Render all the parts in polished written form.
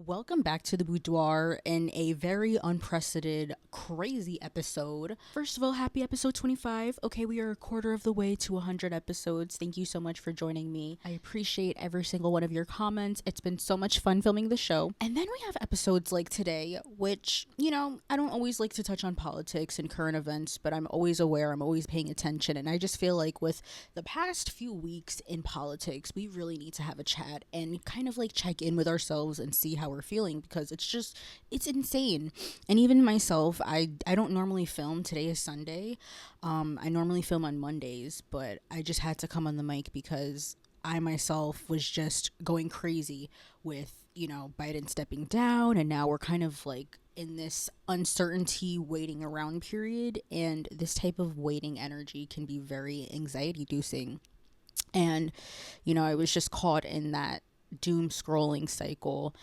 Welcome back to the Boudoir in a very unprecedented, crazy episode. First of all, happy episode 25. Okay, we are a quarter of the way to 100 episodes. Thank you so much for joining me. I appreciate every single one of your comments. It's been so much fun filming the show. And then we have episodes like today, which, I don't always like to touch on politics and current events, but I'm always aware, I'm always paying attention. And I just feel like with the past few weeks in politics, we really need to have a chat and kind of like check in with ourselves and see how we're feeling, because it's insane. And even myself, I don't normally film. Today is Sunday. I normally film on Mondays, but I just had to come on the mic because I myself was just going crazy with Biden stepping down, and now we're kind of like in this uncertainty waiting around period, and this type of waiting energy can be very anxiety inducing. And I was just caught in that doom scrolling cycle,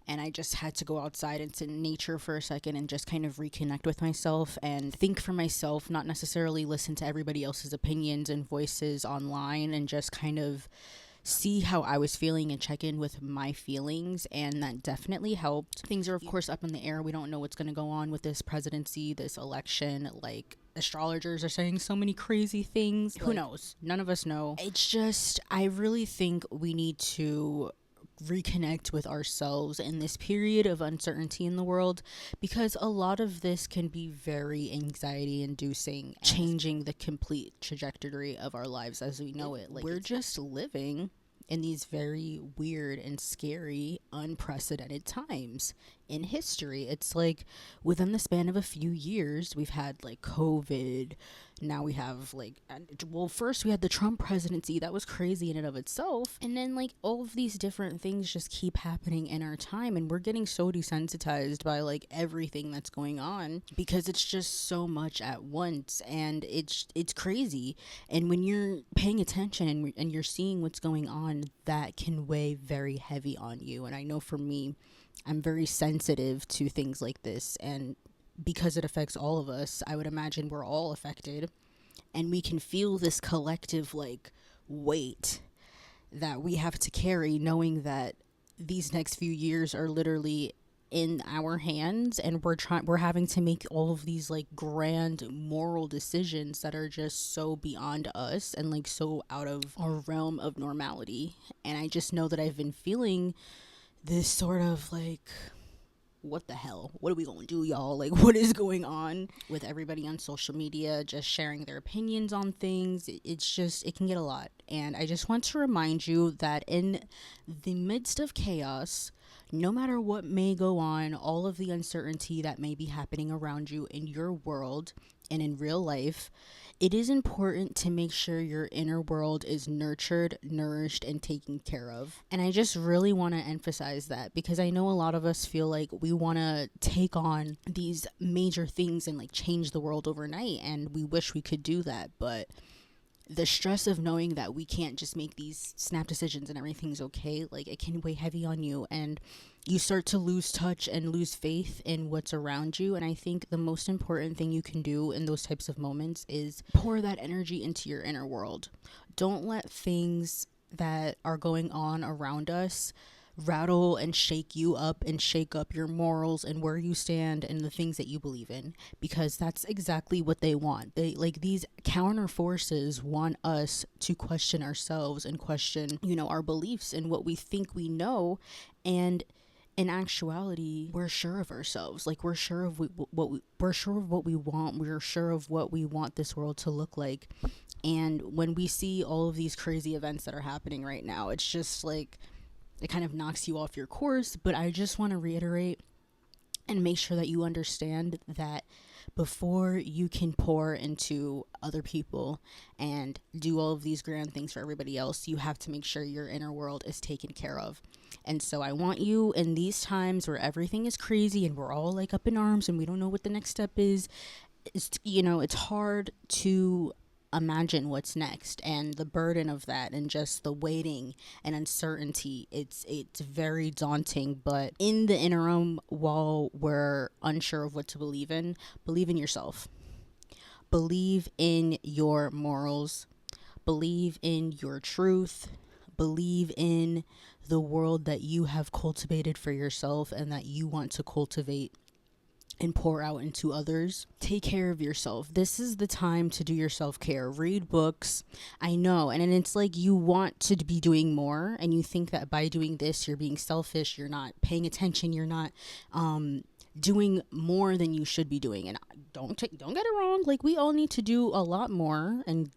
and I just had to go outside into nature for a second and just kind of reconnect with myself and think for myself, not necessarily listen to everybody else's opinions and voices online, and just kind of see how I was feeling and check in with my feelings. And that definitely helped. Things are of course up in the air. We don't know what's going to go on with this presidency, this election. Like, astrologers are saying so many crazy things. Who knows? None of us know. It's just, I really think we need to reconnect with ourselves in this period of uncertainty in the world, because a lot of this can be very anxiety inducing, changing the complete trajectory of our lives as we know it. Like, we're just living in these very weird and scary, unprecedented times in history. It's like within the span of a few years, we've had like COVID. Now we have first we had the Trump presidency. That was crazy in and of itself. And then like all of these different things just keep happening in our time. And we're getting so desensitized by like everything that's going on, because it's just so much at once. And it's crazy. And when you're paying attention and you're seeing what's going on, that can weigh very heavy on you. And I know for me, I'm very sensitive to things like this, and because it affects all of us, I would imagine we're all affected, and we can feel this collective like weight that we have to carry, knowing that these next few years are literally in our hands, and we're having to make all of these like grand moral decisions that are just so beyond us and like so out of our realm of normality. And I just know that I've been feeling this sort of like, what the hell? What are we gonna do, y'all? Like, what is going on with everybody on social media just sharing their opinions on things? It's just, it can get a lot. And I just want to remind you that in the midst of chaos, no matter what may go on, all of the uncertainty that may be happening around you in your world and in real life, it is important to make sure your inner world is nurtured, nourished, and taken care of. And I just really want to emphasize that, because I know a lot of us feel like we want to take on these major things and like change the world overnight, and we wish we could do that, but the stress of knowing that we can't just make these snap decisions and everything's okay, like, it can weigh heavy on you, and you start to lose touch and lose faith in what's around you. And I think the most important thing you can do in those types of moments is pour that energy into your inner world. Don't let things that are going on around us rattle and shake you up and shake up your morals and where you stand and the things that you believe in, because that's exactly what they want. They, like, these counter forces want us to question ourselves and question, our beliefs and what we think we know. And in actuality, we're sure of ourselves. Like, we're sure of we're sure of what we want. We're sure of what we want this world to look like. And when we see all of these crazy events that are happening right now, it's just like, it kind of knocks you off your course. But I just want to reiterate and make sure that you understand that before you can pour into other people and do all of these grand things for everybody else, you have to make sure your inner world is taken care of. And so I want you, in these times where everything is crazy and we're all like up in arms and we don't know what the next step is, it's hard to imagine what's next, and the burden of that and just the waiting and uncertainty, it's very daunting. But in the interim, while we're unsure of what to believe in yourself, believe in your morals, believe in your truth, believe in the world that you have cultivated for yourself and that you want to cultivate and pour out into others. Take care of yourself. This is the time to do your self-care. Read books. I know. And it's like you want to be doing more and you think that by doing this you're being selfish, you're not paying attention, you're not doing more than you should be doing. And don't get it wrong, like we all need to do a lot more and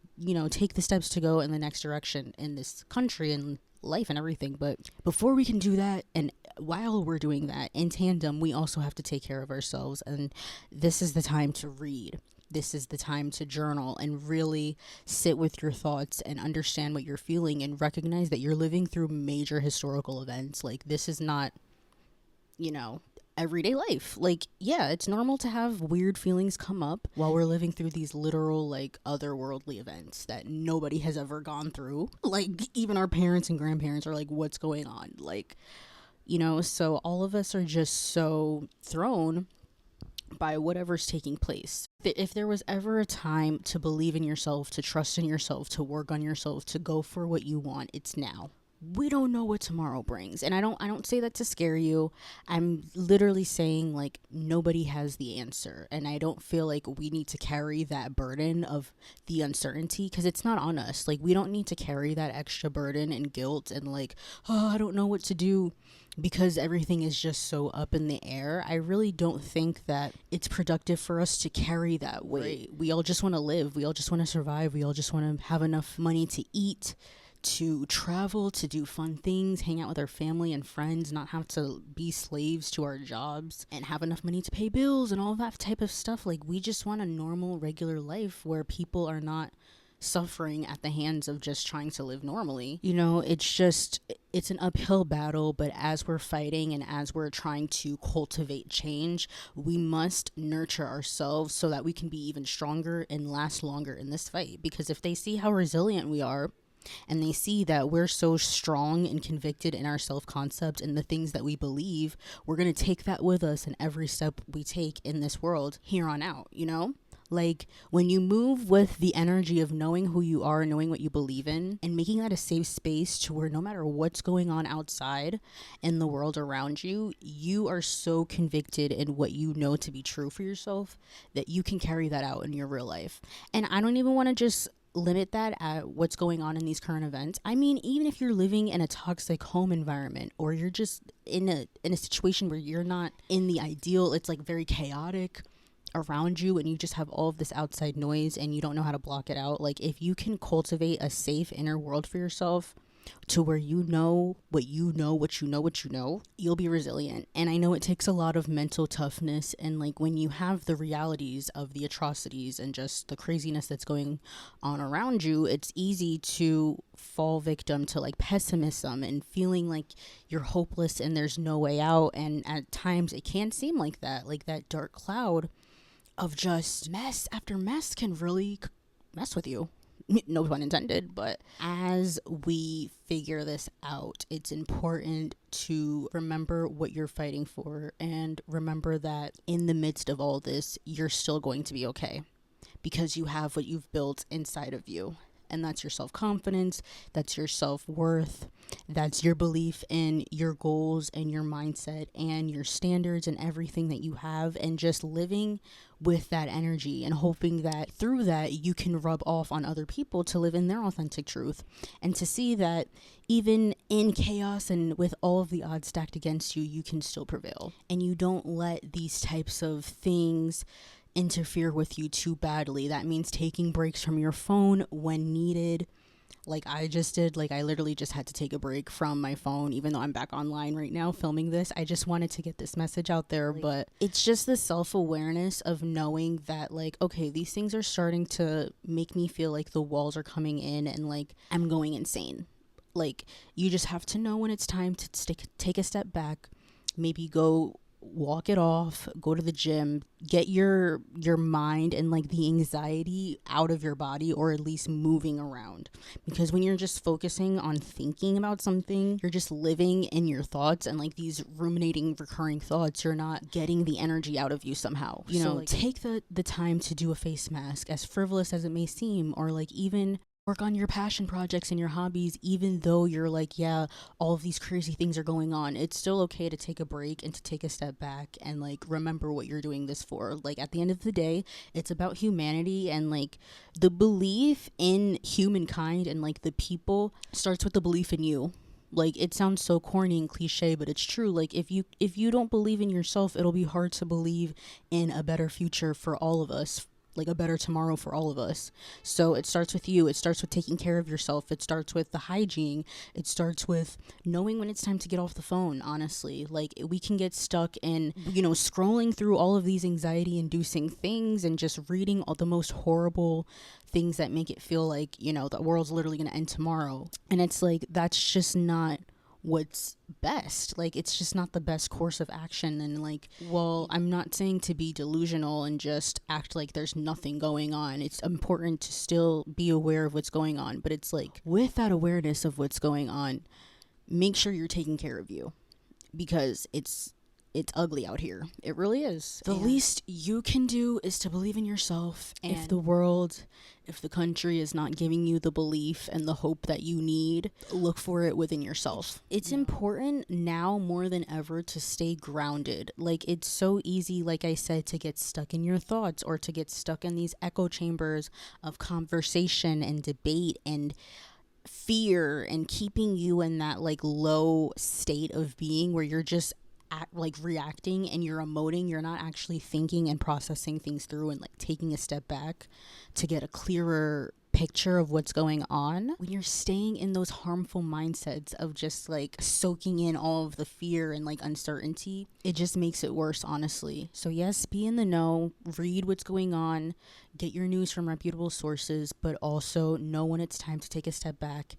take the steps to go in the next direction in this country and life and everything. But before we can do that, and while we're doing that in tandem, we also have to take care of ourselves. And this is the time to read. This is the time to journal and really sit with your thoughts and understand what you're feeling and recognize that you're living through major historical events. Like, this is not, everyday life. Like, yeah, it's normal to have weird feelings come up while we're living through these literal, like, otherworldly events that nobody has ever gone through. Like, even our parents and grandparents are like, what's going on? Like, so all of us are just so thrown by whatever's taking place. If there was ever a time to believe in yourself, to trust in yourself, to work on yourself, to go for what you want, it's now. We don't know what tomorrow brings, and I don't say that to scare you. I'm literally saying, like, nobody has the answer, and I don't feel like we need to carry that burden of the uncertainty, because it's not on us. Like, we don't need to carry that extra burden and guilt and like, oh, I don't know what to do, because everything is just so up in the air. I really don't think that it's productive for us to carry that weight. We all just want to live. We all just want to survive. We all just want to have enough money to eat, to travel, to do fun things, hang out with our family and friends, not have to be slaves to our jobs, and have enough money to pay bills and all that type of stuff. Like, we just want a normal, regular life where people are not suffering at the hands of just trying to live normally. It's an uphill battle, but as we're fighting and as we're trying to cultivate change, we must nurture ourselves so that we can be even stronger and last longer in this fight. Because if they see how resilient we are, and they see that we're so strong and convicted in our self-concept and the things that we believe, we're going to take that with us in every step we take in this world here on out, Like, when you move with the energy of knowing who you are, knowing what you believe in, and making that a safe space to where no matter what's going on outside in the world around you, you are so convicted in what you know to be true for yourself that you can carry that out in your real life. And I don't even want to just limit that at what's going on in these current events. I mean, even if you're living in a toxic home environment, or you're just in a situation where you're not in the ideal, it's like very chaotic around you and you just have all of this outside noise and you don't know how to block it out. Like, if you can cultivate a safe inner world for yourself to where you know what you know, you'll be resilient. And I know it takes a lot of mental toughness, and like, when you have the realities of the atrocities and just the craziness that's going on around you, it's easy to fall victim to like pessimism and feeling like you're hopeless and there's no way out. And at times it can seem like that dark cloud of just mess after mess can really mess with you. No pun intended. But as we figure this out, it's important to remember what you're fighting for, and remember that in the midst of all this, you're still going to be okay, because you have what you've built inside of you. And that's your self-confidence, that's your self-worth, that's your belief in your goals and your mindset and your standards and everything that you have, and just living with that energy and hoping that through that you can rub off on other people to live in their authentic truth, and to see that even in chaos and with all of the odds stacked against you, you can still prevail. And you don't let these types of things interfere with you too badly. That means taking breaks from your phone when needed, like I just did. Like, I literally just had to take a break from my phone, even though I'm back online right now filming this. I just wanted to get this message out there. But it's just the self-awareness of knowing that, like, okay, these things are starting to make me feel like the walls are coming in and like I'm going insane. Like, you just have to know when it's time to take a step back, maybe go walk it off, go to the gym, get your mind and like the anxiety out of your body, or at least moving around. Because when you're just focusing on thinking about something, you're just living in your thoughts, and like these ruminating recurring thoughts, you're not getting the energy out of you somehow. Take the time to do a face mask, as frivolous as it may seem, or like even Work on your passion projects and your hobbies, even though you're like, yeah, all of these crazy things are going on. It's still okay to take a break and to take a step back and like remember what you're doing this for. Like at the end of the day, it's about humanity, and like the belief in humankind and like the people starts with the belief in you. Like it sounds so corny and cliche, but it's true. Like if you don't believe in yourself, it'll be hard to believe in a better future for all of us, like a better tomorrow for all of us. So it starts with you. It starts with taking care of yourself. It starts with the hygiene. It starts with knowing when it's time to get off the phone, honestly. Like we can get stuck in, scrolling through all of these anxiety inducing things and just reading all the most horrible things that make it feel like, the world's literally going to end tomorrow. And it's like, that's just not what's best. Like it's just not the best course of action. And like, well, I'm not saying to be delusional and just act like there's nothing going on. It's important to still be aware of what's going on, but it's like with that awareness of what's going on, make sure you're taking care of you, because it's ugly out here. It really is. The least you can do is to believe in yourself. And if the country is not giving you the belief and the hope that you need, look for it within yourself. It's important now more than ever to stay grounded. Like it's so easy, like I said, to get stuck in your thoughts or to get stuck in these echo chambers of conversation and debate and fear, and keeping you in that like low state of being where you're just reacting and you're emoting. You're not actually thinking and processing things through and like taking a step back to get a clearer picture of what's going on. When you're staying in those harmful mindsets of just like soaking in all of the fear and like uncertainty, it just makes it worse, honestly. So yes, be in the know, read what's going on, get your news from reputable sources, but also know when it's time to take a step back.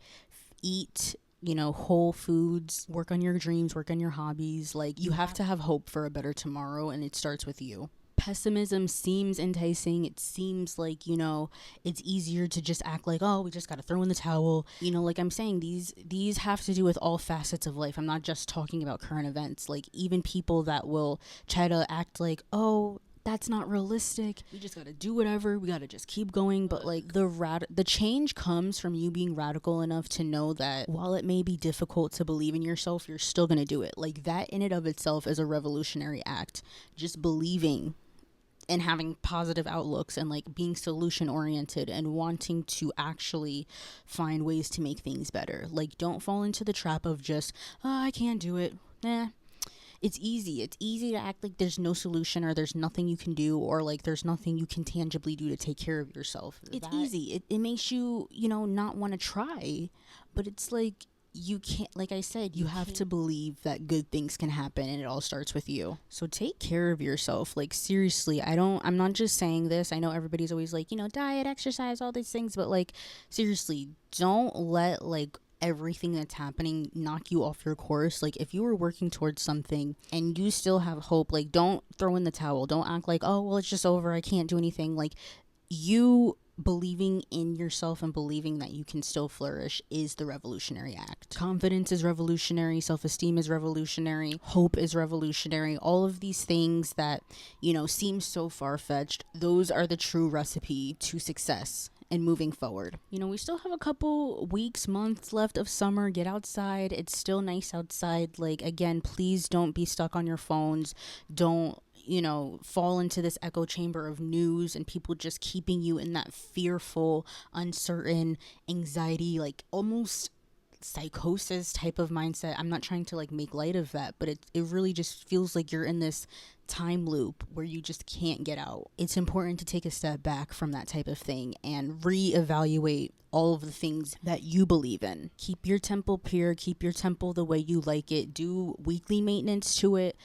Eat whole foods, work on your dreams, work on your hobbies. Like you have to have hope for a better tomorrow, and it starts with you. Pessimism seems enticing. It seems like, it's easier to just act like, oh, we just got to throw in the towel. Like I'm saying, these have to do with all facets of life. I'm not just talking about current events. Like even people that will try to act like, oh, that's not realistic, we just gotta do whatever, we gotta just keep going. But like the change comes from you being radical enough to know that while it may be difficult to believe in yourself, you're still gonna do it. Like that in and of itself is a revolutionary act. Just believing and having positive outlooks and like being solution oriented and wanting to actually find ways to make things better. Like don't fall into the trap of just, oh, I can't do it. It's easy. It's easy to act like there's no solution or there's nothing you can do or like there's nothing you can tangibly do to take care of yourself. It's easy. It makes you, not want to try. But it's like you can't, like I said, you have to believe that good things can happen, and it all starts with you. So take care of yourself. Like seriously, I'm not just saying this. I know everybody's always like, diet, exercise, all these things. But like seriously, don't let like everything that's happening knock you off your course. Like if you were working towards something and you still have hope, like don't throw in the towel. Don't act like, oh well, it's just over, I can't do anything. Like you believing in yourself and believing that you can still flourish is the revolutionary act. Confidence is revolutionary, self-esteem is revolutionary, hope is revolutionary. All of these things that seem so far-fetched, those are the true recipe to success and moving forward. We still have a couple weeks, months left of summer. Get outside. It's still nice outside. Like again, please don't be stuck on your phones. Don't fall into this echo chamber of news and people just keeping you in that fearful, uncertain, anxiety, like almost psychosis type of mindset. I'm not trying to like make light of that, but it really just feels like you're in this time loop where you just can't get out. It's important to take a step back from that type of thing and reevaluate all of the things that you believe in. Keep your temple pure, keep your temple the way you like it. Do weekly maintenance to it.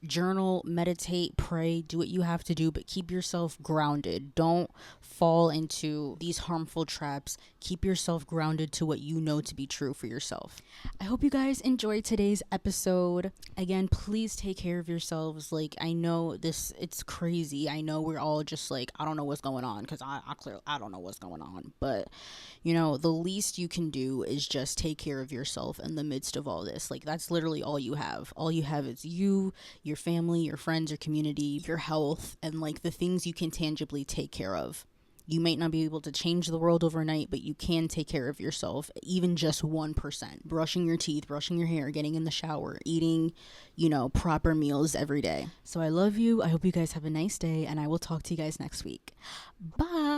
Journal, meditate, pray, do what you have to do, but keep yourself grounded. Don't fall into these harmful traps. Keep yourself grounded to what you know to be true for yourself. I hope you guys enjoyed today's episode. Again, please take care of yourselves. Like I know it's crazy. I know we're all just like, I don't know what's going on, because I clearly I don't know what's going on. But the least you can do is just take care of yourself in the midst of all this. Like that's literally all you have. All you have is you, your family, your friends, your community, your health, and like the things you can tangibly take care of. You might not be able to change the world overnight, but you can take care of yourself, even just 1%. Brushing your teeth, brushing your hair, getting in the shower, eating, proper meals every day. So I love you. I hope you guys have a nice day, and I will talk to you guys next week. Bye.